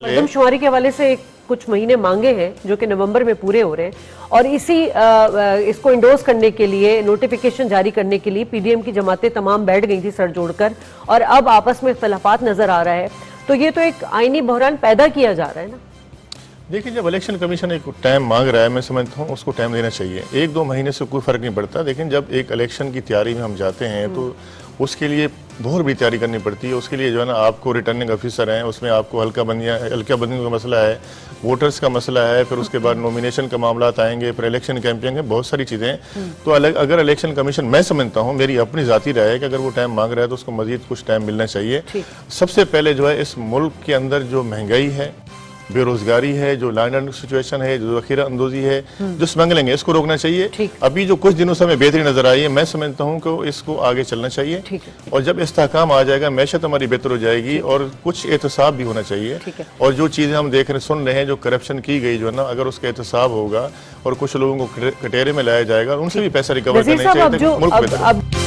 मरदम शुमारी के हवाले से कुछ महीने मांगे हैं जो कि नवंबर में पूरे हो रहे हैं और इसको इंडोर्स करने के लिए नोटिफिकेशन जारी करने के लिए पीडीएम की जमातें तमाम बैठ गई थी सर जोड़कर और अब आपस में इख्तलाफात नजर आ रहा है, तो ये तो एक आईनी बहरान पैदा किया जा रहा है ना। देखिए, जब इलेक्शन कमीशन एक टाइम मांग रहा है, मैं समझता हूँ उसको टाइम देना चाहिए। एक दो महीने से कोई फ़र्क नहीं पड़ता, लेकिन जब एक इलेक्शन की तैयारी में हम जाते हैं तो उसके लिए बहुत बड़ी तैयारी करनी पड़ती है। उसके लिए जो है ना, आपको रिटर्निंग ऑफिसर हैं, उसमें आपको हल्का बंदियों का मसला है, वोटर्स का मसला है, फिर उसके बाद नॉमिनेशन का मामला आएंगे, फिर इलेक्शन कैंपेनिंग है, बहुत सारी चीज़ें हैं। तो अगर इलेक्शन कमीशन, मैं समझता हूँ, मेरी अपनी ज़ाती राय है कि अगर वो टाइम मांग रहा है तो उसको मजीद कुछ टाइम मिलना चाहिए। सबसे पहले जो है, इस मुल्क के अंदर जो महंगाई है, बेरोजगारी है, जो लैंड एंड सिचुएशन है, जो ज़ख़ीरा अंदोज़ी है, जो स्मगलिंग है, इसको रोकना चाहिए। अभी जो कुछ दिनों से हमें बेहतरी नजर आई है, मैं समझता हूँ कि इसको आगे चलना चाहिए और जब इस्तेहकाम आ जाएगा मैशत हमारी बेहतर हो जाएगी और कुछ एहतसाब भी होना चाहिए। और जो चीज़ें हम देख रहे सुन रहे हैं, जो करप्शन की गई जो है ना, अगर उसका एहतसाब होगा और कुछ लोगों को कटेरे में लाया जाएगा, उनसे भी पैसा रिकवर करना चाहिए, मुल्क बेहतर।